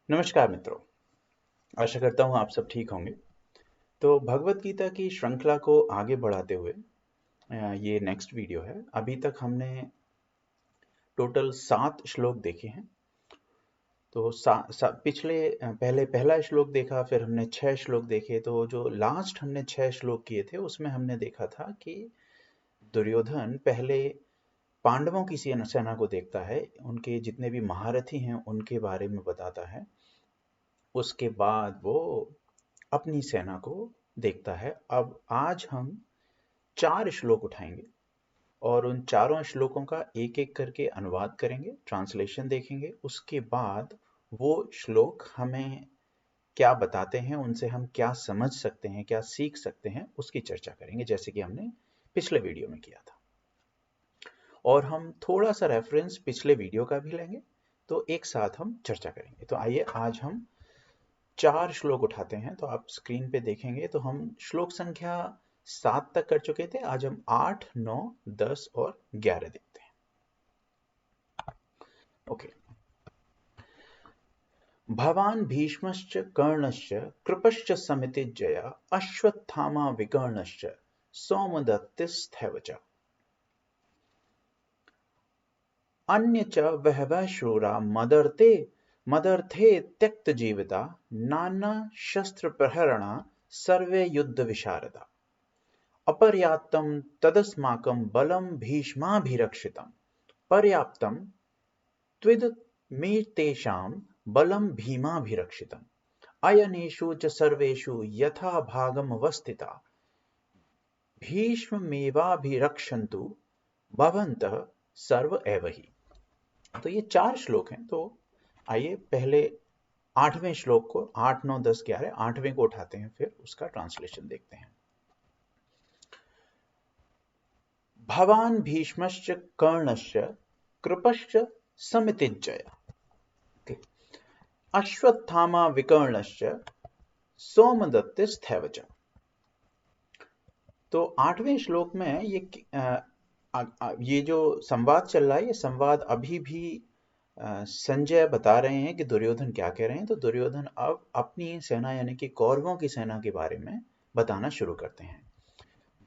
नमस्कार मित्रों। आशा करता हूँ आप सब ठीक होंगे। तो भगवत गीता की श्रृंखला को आगे बढ़ाते हुए ये नेक्स्ट वीडियो है। अभी तक हमने टोटल 7 श्लोक देखे हैं। तो पिछले पहले पहला श्लोक देखा, फिर हमने 6 श्लोक देखे। तो जो लास्ट हमने 6 श्लोक किए थे उसमें हमने देखा था कि दुर्योधन पहले पांडवों की सेना को देखता है, उनके जितने भी महारथी हैं उनके बारे में बताता है। उसके बाद वो अपनी सेना को देखता है। अब आज हम 4 श्लोक उठाएंगे और उन चारों श्लोकों का एक एक करके अनुवाद करेंगे, ट्रांसलेशन देखेंगे। उसके बाद वो श्लोक हमें क्या बताते हैं, उनसे हम क्या समझ सकते हैं, क्या सीख सकते हैं, उसकी चर्चा करेंगे, जैसे कि हमने पिछले वीडियो में किया था। और हम थोड़ा सा रेफरेंस पिछले वीडियो का भी लेंगे, तो एक साथ हम चर्चा करेंगे। तो आइए आज हम 4 श्लोक उठाते हैं। तो आप स्क्रीन पे देखेंगे तो हम श्लोक संख्या 7 तक कर चुके थे। आज हम 8, 9, 10 और 11 देखते हैं। ओके। भवान भीष्मश्च कर्णश्च कृपश्च समितिज्जया अश्वत्थामा विकर्णश्च सौमदत्तिस्थैव च अन्य च बहवः शूरा मदर्थे त्यक्तजीविता नाना शस्त्र प्रहरणा सर्वे युद्ध विशारदा अपर्याप्तं तदस्माकं बलं भीष्माभिरक्षितं पर्याप्तं त्विदमेतेषां बलं भीमाभिरक्षितम् अयनेषु च सर्वेषु यथा भागमवस्थिता भीष्ममेवाभिरक्षन्तु भवन्तः सर्व एव हि। तो ये 4 श्लोक हैं। तो आइए पहले 8वें श्लोक को, 8, 9, 10, 11, 8वें को उठाते हैं, फिर उसका ट्रांसलेशन देखते हैं। भवान भीष्मश्च कर्णश्च कृपश्च समितिज्जया अश्वत्थामा विकर्णश्च सौमदत्तिस्थैव च। तो 8वें श्लोक में ये जो संवाद चल रहा है, ये संवाद अभी भी संजय बता रहे हैं कि दुर्योधन क्या कह रहे हैं। तो दुर्योधन अब अपनी सेना यानी कि कौरवों की सेना के बारे में बताना शुरू करते हैं।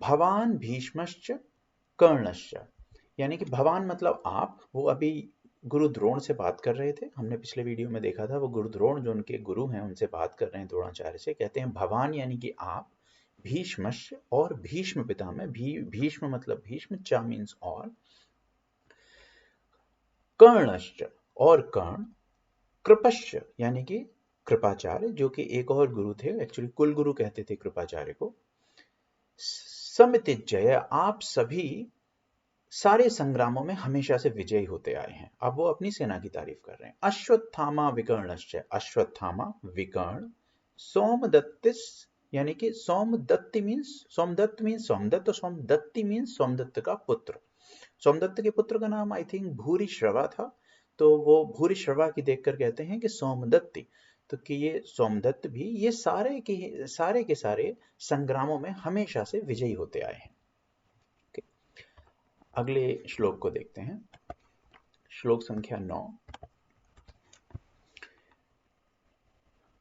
भवान भीष्मश्च कर्णश्च, यानी कि भवान मतलब आप। वो अभी गुरु द्रोण से बात कर रहे थे, हमने पिछले वीडियो में देखा था। वो गुरु द्रोण जो उनके गुरु हैं उनसे बात कर रहे हैं, द्रोणाचार्य से। कहते हैं भवान यानी कि आप, भीष्मश्च और भीष्म पिता में भीष्म मतलब भीष्म, च मीन्स और, कर्णश्च और कर्ण, कृपश्च यानी कि कृपाचार्य जो कि एक और गुरु थे, एक्चुअली कुल गुरु कहते थे कृपाचार्य को। समितिज्जय, आप सभी सारे संग्रामों में हमेशा से विजयी होते आए हैं। अब वो अपनी सेना की तारीफ कर रहे हैं। अश्वत्थामा विकर्णश्च, अश्वत्थामा विकर्ण, सोमदत्तिस यानी कि Somadatti means Somadatta means Somadatta, Somadatti means Somadatta का पुत्र। सोमदत्त के पुत्र का नाम आई थिंक भूरिश्रवा था, तो वो भूरिश्रवा की देखकर कहते हैं कि सोमदत्ति। तो कि ये सोमदत्त भी ये सारे के सारे संग्रामों में हमेशा से विजयी होते आए हैं। अगले श्लोक को देखते हैं, श्लोक संख्या 9।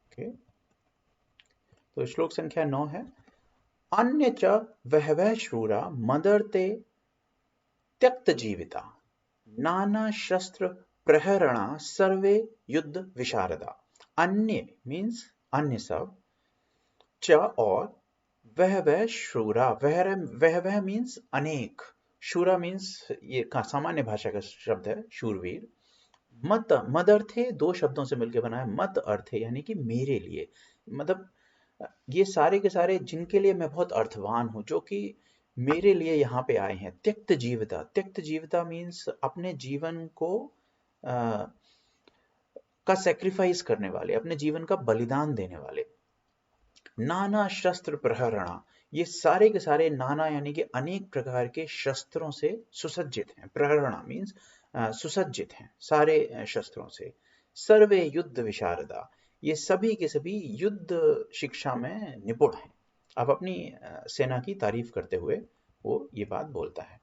ओके, तो श्लोक संख्या 9 है, अन्य च वहवः शूरा मदर्ते त्यक्त जीविता नाना शस्त्र प्रहरणा सर्वे युद्ध विशारदा। अन्य मीन्स अन्य सब, च और, वह शूरा, वह मीन्स अनेक, शूरा मीन्स ये सामान्य भाषा का शब्द है शूरवीर। मद अर्थ है, 2 शब्दों से मिलकर बना है। मत अर्थ है यानी कि मेरे लिए, मतलब ये सारे के सारे जिनके लिए मैं बहुत अर्थवान हूं, जो कि मेरे लिए यहाँ पे आए हैं। त्यक्त जीविता मीन्स अपने जीवन को का सेक्रीफाइस करने वाले, अपने जीवन का बलिदान देने वाले। नाना शस्त्र प्रहरणा, ये सारे के सारे नाना यानी कि अनेक प्रकार के शस्त्रों से सुसज्जित हैं। प्रहरणा मीन्स सुसज्जित हैं सारे शस्त्रों से। सर्वे युद्ध विशारदा, ये सभी के सभी युद्ध शिक्षा में निपुण हैं। अब अपनी सेना की तारीफ करते हुए वो ये बात बोलता है।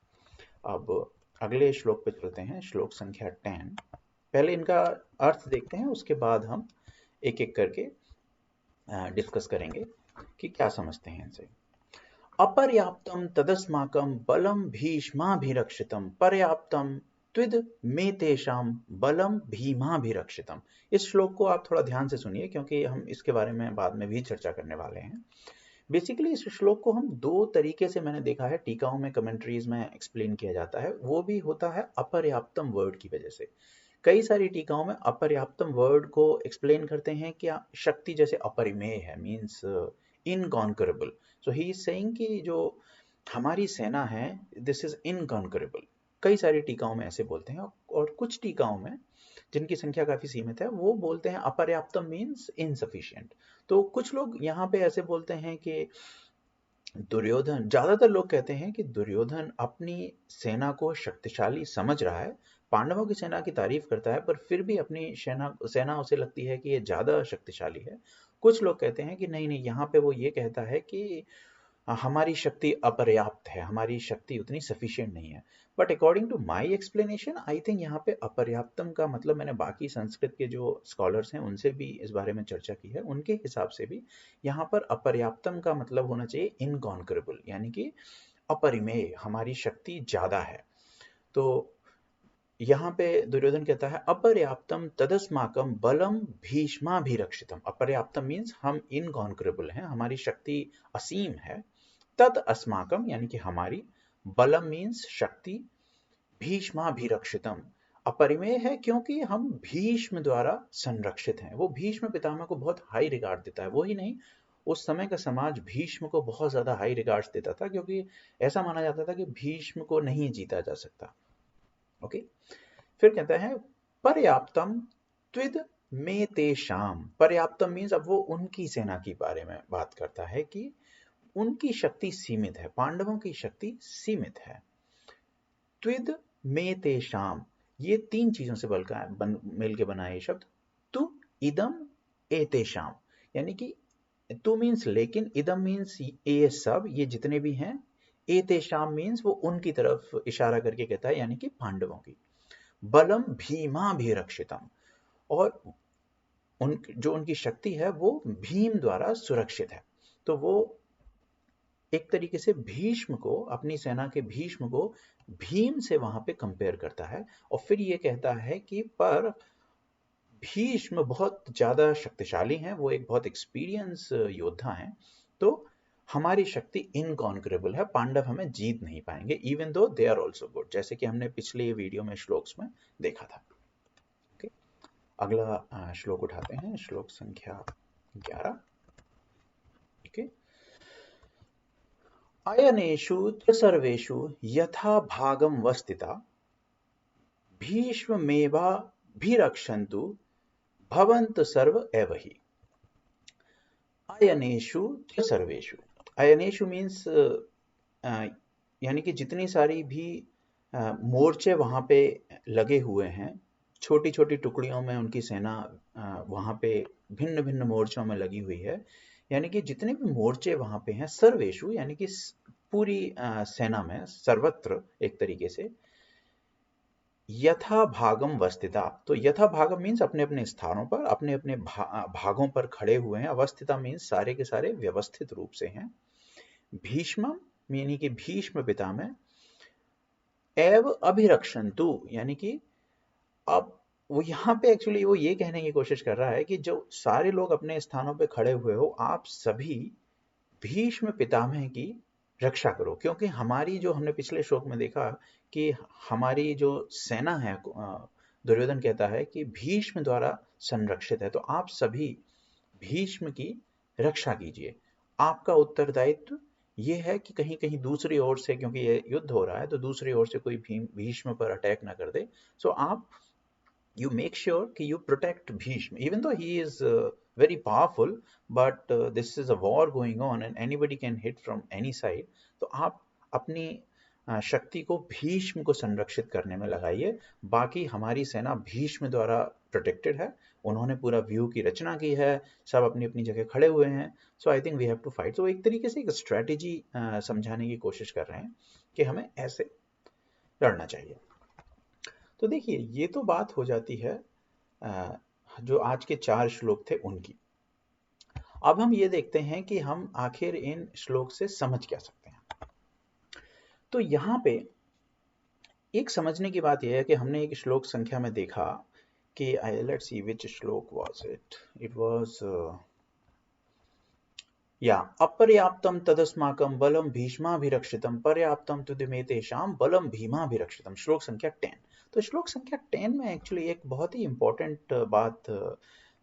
अब अगले श्लोक पे चलते हैं, श्लोक संख्या 10। पहले इनका अर्थ देखते हैं, उसके बाद हम एक एक करके डिस्कस करेंगे कि क्या समझते हैं इनसे। अपर्याप्तम तदस्माकं बलम भीष्माभिरक्षितम पर्याप्तम त्विद में तेषाम बलम भीमाभिरक्षितम। इस श्लोक को आप थोड़ा ध्यान से सुनिए क्योंकि हम इसके बारे में बाद में भी चर्चा करने वाले हैं। बेसिकली इस श्लोक को हम दो तरीके से मैंने देखा है, टीकाओं में, कमेंट्रीज में एक्सप्लेन किया जाता है। वो भी होता है अपर्याप्तम वर्ड की वजह से। कई सारी टीकाओं में अपर्याप्तम वर्ड को एक्सप्लेन करते हैं कि शक्ति जैसे अपरिमेय है, means unconquerable. So he is saying कि जो हमारी सेना है दिस इज इनकॉन्करेबल। कई सारी टीकाओं में ऐसे बोलते हैं, और कुछ टीकाओं में जिनकी संख्या काफी सीमित है वो बोलते हैं अपर्याप्तम मीन्स इनसफिशिएंट। तो कुछ लोग यहाँ पे ऐसे बोलते हैं कि दुर्योधन, ज्यादातर लोग कहते हैं कि दुर्योधन अपनी सेना को शक्तिशाली समझ रहा है, पांडवों की सेना की तारीफ करता है, पर फिर भी अपनी सेना उसे लगती है कि ये ज्यादा शक्तिशाली है। कुछ लोग कहते हैं कि नहीं नहीं, यहाँ पे वो ये कहता है कि हमारी शक्ति अपर्याप्त है, हमारी शक्ति उतनी सफिशिएंट नहीं है। But according to my explanation I think यहाँ पे अपर्याप्तम का मतलब, मैंने बाकी संस्कृत के जो स्कॉलर्स हैं उनसे भी इस बारे में चर्चा की है, उनके हिसाब से भी यहाँ पर अपर्याप्तम का मतलब होना चाहिए इनकॉन्करेबल, यानी कि अपरिमेय, हमारी शक्ति ज्यादा है। तो यहाँ पे दुर्योधन कहता है अपर्याप्तम तदस्माकम बलम भीष्माभिरक्षितम। अपर्याप्तम मीन्स हम इनकॉन्करेबल हैं, हमारी शक्ति असीम है। तद अस्माकम यानी कि हमारी, बलम मीन्स शक्ति, भीष्माभिरक्षितम अपरिमेय है क्योंकि हम भीष्म द्वारा संरक्षित हैं। वो भीष्म पितामह को बहुत हाई रिगार्ड देता है। वो ही नहीं, उस समय का समाज भीष्म को बहुत ज्यादा हाई रिगार्ड्स देता था क्योंकि ऐसा माना जाता था कि भीष्म को नहीं जीता जा सकता। ओके, फिर कहता है पर्याप्तम त्विद में तेषाम। पर्याप्तम मीन्स अब वो उनकी सेना के बारे में बात करता है कि उनकी शक्ति सीमित है, पांडवों की शक्ति सीमित है। त्विद में तेषाम, ये तीन चीजों से मिल के बना है ये शब्द। तु इदम एतेषाम, यानी कि तु मीन्स लेकिन, इदम मीन्स ये सब, ये जितने भी हैं, एतेषाम मीन्स वो उनकी तरफ इशारा करके कहता है, यानी कि पांडवों की। बलम भीमाभिरक्षितम, और जो उनकी शक्ति है वो भीम द्वारा सुरक्षित है। तो वो एक तरीके से भीष्म को, अपनी सेना के भीष्म को भीम से वहां पे कंपेयर करता है, और फिर ये कहता है कि पर भीष्म बहुत ज्यादा शक्तिशाली हैं, वो एक बहुत एक्सपीरियंस योद्धा हैं, तो हमारी शक्ति इनकॉन्करेबल है, पांडव हमें जीत नहीं पाएंगे, even though they are also good, जैसे कि हमने पिछले वीडियो में श्लोक्स में देखा था। ओके, अगला श्लोक उठाते हैं, श्लोक संख्या 11। ओके, अयनेषु सर्वेषु यथा भागम वस्थिता भीष्ममेवाभिरक्षन्तु भवन्त सर्व एव हि। अयनेषु सर्वेषु, अयनेषु मीन्स यानी कि जितनी सारी भी मोर्चे वहां पे लगे हुए हैं, छोटी छोटी टुकड़ियों में उनकी सेना वहां पे भिन्न भिन्न मोर्चों में लगी हुई है, यानी कि जितने भी मोर्चे वहां पे हैं, सर्वेषु यानी कि पूरी सेना में, सर्वत्र एक तरीके से, यथा भागम वस्थिता, तो यथा भागम मीन्स अपने अपने स्थानों पर, अपने अपने भागों पर खड़े हुए हैं। अवस्थिता मीन्स सारे के सारे व्यवस्थित रूप से हैं। भीष्म यानी कि भीष्म पितामह, एव अभिरक्षन्तु यानी कि, अब वो यहाँ पे एक्चुअली वो ये कहने की कोशिश कर रहा है कि जो सारे लोग अपने स्थानों पे खड़े हुए हो, आप सभी भीष्म पितामह की रक्षा करो, क्योंकि हमारी, जो हमने पिछले श्लोक में देखा कि हमारी जो सेना है, दुर्योधन कहता है कि भीष्म द्वारा संरक्षित है, तो आप सभी भीष्म की रक्षा कीजिए। आपका उत्तरदायित्व ये है कि कहीं कहीं दूसरी ओर से, क्योंकि ये युद्ध हो रहा है, तो दूसरी ओर से कोई भीष्म पर अटैक ना कर दे। सो आप, you make sure कि you protect Bhishma, even though he is very powerful, but this is a war going on and anybody can hit from any side. तो आप अपनी शक्ति को भीष्म को संरक्षित करने में लगाइए। बाकी हमारी सेना भीष्म द्वारा प्रोटेक्टेड है, उन्होंने पूरा व्यू की रचना की है, सब अपनी अपनी जगह खड़े हुए हैं। So I think we have to fight. तो एक तरीके से एक स्ट्रेटेजी समझाने की कोशिश कर रहे हैं कि हमें ऐसे लड़ना चाहिए। तो देखिए, ये तो बात हो जाती है जो आज के 4 श्लोक थे उनकी। अब हम ये देखते हैं कि हम आखिर इन श्लोक से समझ क्या सकते हैं। तो यहाँ पे एक समझने की बात यह है कि हमने एक श्लोक संख्या में देखा कि लेट्स सी विच श्लोक वाज इट, इट वाज या अपर्याप्तम तदस्माकं बलम भीष्माभिरक्षितम पर्याप्तम तुदिमे तेषां बलम भीमाभिरक्षितम, श्लोक संख्या 10। तो श्लोक संख्या 10 में एक्चुअली एक बहुत ही इंपॉर्टेंट बात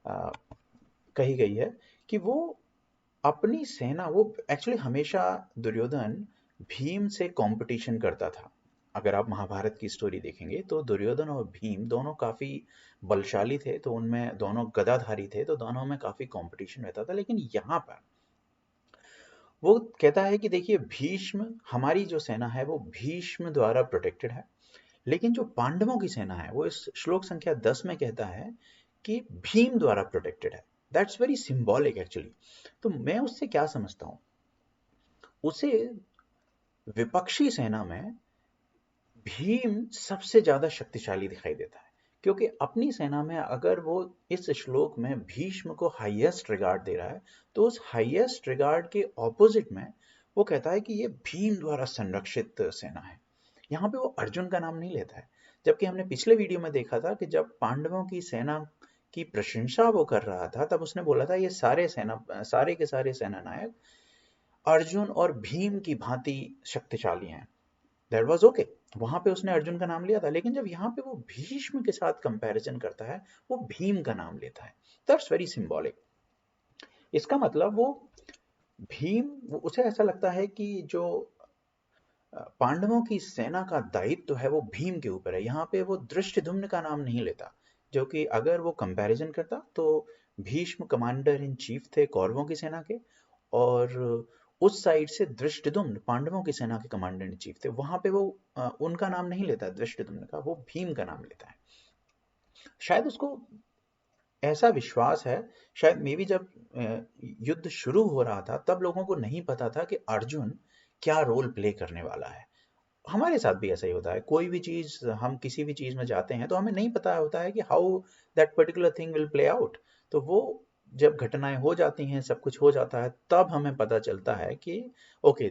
कही गई है कि वो अपनी सेना, वो एक्चुअली हमेशा दुर्योधन भीम से कंपटीशन करता था। अगर आप महाभारत की स्टोरी देखेंगे तो दुर्योधन और भीम दोनों काफी बलशाली थे, तो उनमें दोनों गदाधारी थे, तो दोनों में काफी कंपटीशन रहता था। लेकिन यहाँ पर वो कहता है कि देखिए, भीष्म, हमारी जो सेना है वो भीष्म द्वारा प्रोटेक्टेड है, लेकिन जो पांडवों की सेना है वो इस श्लोक संख्या 10 में कहता है कि भीम द्वारा प्रोटेक्टेड है। That's very symbolic actually. तो मैं उससे क्या समझता हूं, उसे विपक्षी सेना में भीम सबसे ज्यादा शक्तिशाली दिखाई देता है, क्योंकि अपनी सेना में अगर वो इस श्लोक में भीष्म को हाईएस्ट रिगार्ड दे रहा है, तो उस हाईएस्ट रिगार्ड के ऑपोजिट में वो कहता है कि ये भीम द्वारा संरक्षित सेना है। यहाँ पे वो अर्जुन का नाम नहीं लेता है, जबकि हमने पिछले वीडियो में देखा था कि जब पांडवों की सेना की प्रशंसा वो कर रहा था, तब उसने बोला था ये सारे के सारे सेना नायक अर्जुन और भीम की भांति शक्तिशाली हैं। दैट वाज ओके, वहां पे उसने अर्जुन का नाम लिया था। लेकिन जब यहाँ पे वो भीष्म के साथ कंपैरिजन करता है, वो भीम का नाम लेता है। That's very symbolic. इसका मतलब वो उसे ऐसा लगता है कि जो पांडवों की सेना का दायित्व है वो भीम के ऊपर है। यहाँ पे वो धृष्टद्युम्न का नाम नहीं लेता, जो कि अगर वो कंपैरिजन करता तो भीष्म कमांडर इन चीफ थे कौरवों की सेना के, और उस साइड से धृष्टद्युम्न पांडवों की सेना के कमांडर इन चीफ थे। वहां पे वो उनका नाम नहीं लेता धृष्टद्युम्न का, वो भीम का नाम लेता है। शायद उसको ऐसा विश्वास है, शायद मे बी जब युद्ध शुरू हो रहा था तब लोगों को नहीं पता था कि अर्जुन क्या रोल प्ले करने वाला है। हमारे साथ भी ऐसा ही होता है, कोई भी चीज, हम किसी भी चीज में जाते हैं तो हमें नहीं पता होता है कि how that particular thing will play out. तो वो जब घटनाएं हो जाती हैं, सब कुछ हो जाता है, तब हमें पता चलता है कि ओके,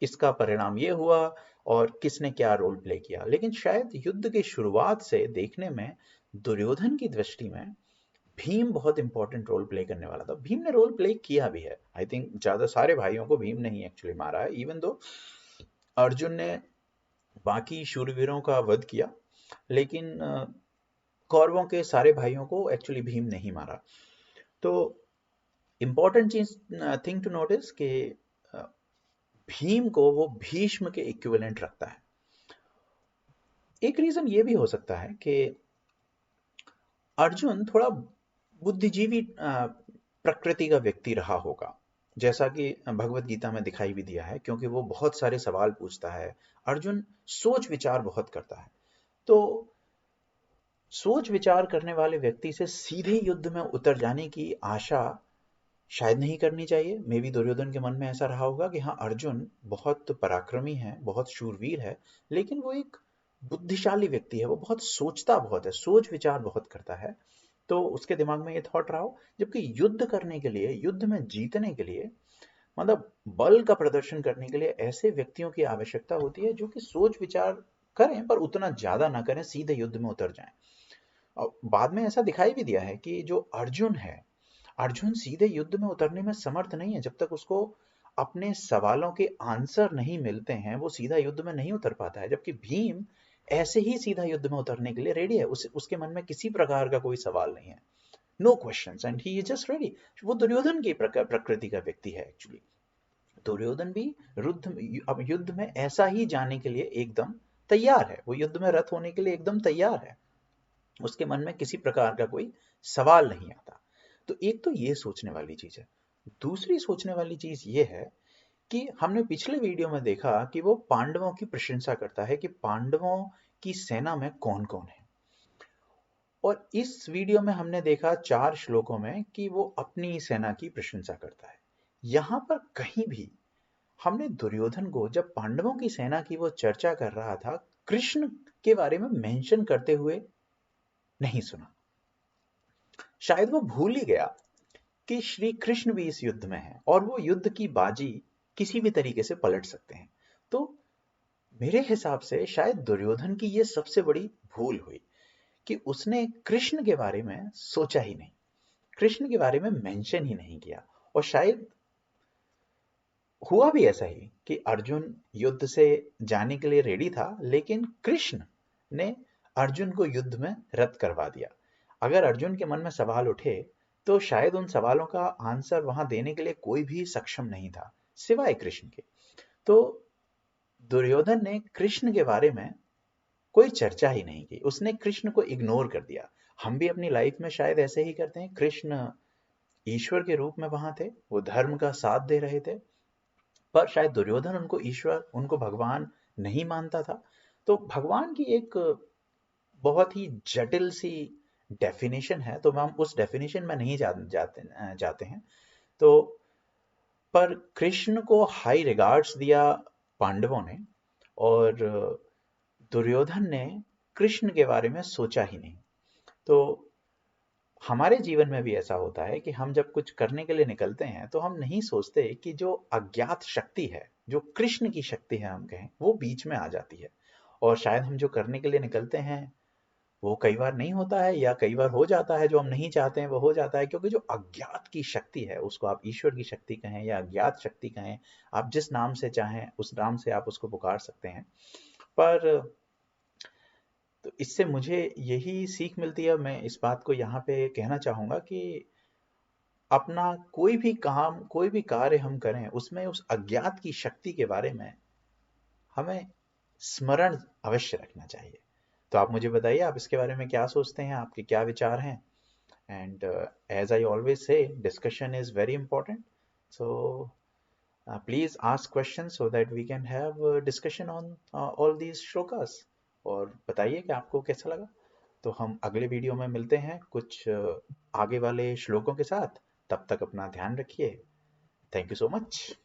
इसका परिणाम ये हुआ और किसने क्या रोल प्ले किया। लेकिन शायद युद्ध की शुरुआत से देखने में दुर्योधन की दृष्टि में भीम बहुत इंपॉर्टेंट रोल प्ले करने वाला था। भीम ने रोल प्ले किया भी है, आई थिंक ज्यादा सारे भाइयों को भीम ने ही एक्चुअली मारा है, इवन दो अर्जुन ने बाकी शूरवीरों का वध किया, लेकिन कौरवों के सारे भाइयों को एक्चुअली भीम नहीं मारा। तो इंपॉर्टेंट चीज, थिंग टू नोटिस कि भीम को वो भीष्म के इक्विवेलेंट रखता है। एक रीजन ये भी हो सकता है कि अर्जुन थोड़ा बुद्धिजीवी प्रकृति का व्यक्ति रहा होगा, जैसा कि भगवत गीता में दिखाई भी दिया है, क्योंकि वो बहुत सारे सवाल पूछता है। अर्जुन सोच विचार बहुत करता है। तो सोच विचार करने वाले व्यक्ति से सीधे युद्ध में उतर जाने की आशा शायद नहीं करनी चाहिए। मे बी दुर्योधन के मन में ऐसा रहा होगा कि हाँ, अर्जुन बहुत पराक्रमी है, बहुत शूरवीर है, लेकिन वो एक बुद्धिशाली व्यक्ति है, वो बहुत सोचता बहुत है, सोच विचार बहुत करता है। तो उसके दिमाग में ये थॉट रहा हो। जबकि युद्ध करने के लिए, युद्ध में जीतने के लिए, मतलब बल का प्रदर्शन करने के लिए ऐसे व्यक्तियों की आवश्यकता होती है जो कि सोच विचार करें पर उतना ज्यादा ना करें, सीधे युद्ध में उतर जाएं। और बाद में ऐसा दिखाई भी दिया है कि जो अर्जुन है, अर्जुन सीधे युद्ध में उतरने में समर्थ नहीं है। जब तक उसको अपने सवालों के आंसर नहीं मिलते हैं, वो सीधा युद्ध में नहीं उतर पाता है। जबकि भीम ऐसे ही सीधा युद्ध में उतरने के लिए रेडी है, उसके मन में किसी प्रकार का कोई सवाल नहीं है, no questions, and he is just ready. वो दुर्योधन की प्रकृति का व्यक्ति है एक्चुअली। दुर्योधन भी अब युद्ध में ऐसा ही जाने के लिए एकदम तैयार है, वो युद्ध में रत होने के लिए एकदम तैयार है, उसके मन में किसी प्रकार का कोई सवाल नहीं आता। तो एक तो ये सोचने वाली चीज है। दूसरी सोचने वाली चीज ये है कि हमने पिछले वीडियो में देखा कि वो पांडवों की प्रशंसा करता है कि पांडवों की सेना में कौन कौन है, और इस वीडियो में हमने देखा 4 श्लोकों में कि वो अपनी सेना की प्रशंसा करता है। यहां पर कहीं भी हमने दुर्योधन को, जब पांडवों की सेना की वो चर्चा कर रहा था, कृष्ण के बारे में मेंशन करते हुए नहीं सुना। शायद वो भूल ही गया कि श्री कृष्ण भी इस युद्ध में है और वो युद्ध की बाजी किसी भी तरीके से पलट सकते हैं। तो मेरे हिसाब से शायद दुर्योधन की ये सबसे बड़ी भूल हुई कि उसने कृष्ण के बारे में सोचा ही नहीं, कृष्ण के बारे में मेंशन ही नहीं किया। और शायद हुआ भी ऐसा ही कि अर्जुन युद्ध से जाने के लिए रेडी था, लेकिन कृष्ण ने अर्जुन को युद्ध में रद्द करवा दिया। अगर अर्जुन के मन में सवाल उठे तो शायद उन सवालों का आंसर वहां देने के लिए कोई भी सक्षम नहीं था सिवाय कृष्ण के। तो दुर्योधन ने कृष्ण के बारे में कोई चर्चा ही नहीं की, उसने कृष्ण को इग्नोर कर दिया। हम भी अपनी लाइफ में शायद ऐसे ही करते हैं। कृष्ण ईश्वर के रूप में वहां थे, वो धर्म का साथ दे रहे थे, पर शायद दुर्योधन उनको ईश्वर, उनको भगवान नहीं मानता था। तो भगवान की एक बहुत ही जटिल सी डेफिनेशन है, तो हम उस डेफिनेशन में नहीं जाते हैं। तो पर कृष्ण को हाई रिगार्ड्स दिया पांडवों ने, और दुर्योधन ने कृष्ण के बारे में सोचा ही नहीं। तो हमारे जीवन में भी ऐसा होता है कि हम जब कुछ करने के लिए निकलते हैं तो हम नहीं सोचते कि जो अज्ञात शक्ति है, जो कृष्ण की शक्ति है हम कहें, वो बीच में आ जाती है। और शायद हम जो करने के लिए निकलते हैं वो कई बार नहीं होता है, या कई बार हो जाता है, जो हम नहीं चाहते हैं वो हो जाता है, क्योंकि जो अज्ञात की शक्ति है, उसको आप ईश्वर की शक्ति कहें या अज्ञात शक्ति कहें, आप जिस नाम से चाहें उस नाम से आप उसको पुकार सकते हैं। पर तो इससे मुझे यही सीख मिलती है, मैं इस बात को यहाँ पे कहना चाहूंगा कि अपना कोई भी काम, कोई भी कार्य हम करें, उसमें उस अज्ञात की शक्ति के बारे में हमें स्मरण अवश्य रखना चाहिए। तो आप मुझे बताइए, आप इसके बारे में क्या सोचते हैं, आपके क्या विचार हैं? And as I always say, discussion is very important. So please ask question so that we can have discussion on all these shlokas. और बताइए कि आपको कैसा लगा। तो हम अगले वीडियो में मिलते हैं कुछ आगे वाले श्लोकों के साथ। तब तक अपना ध्यान रखिए। Thank you so much.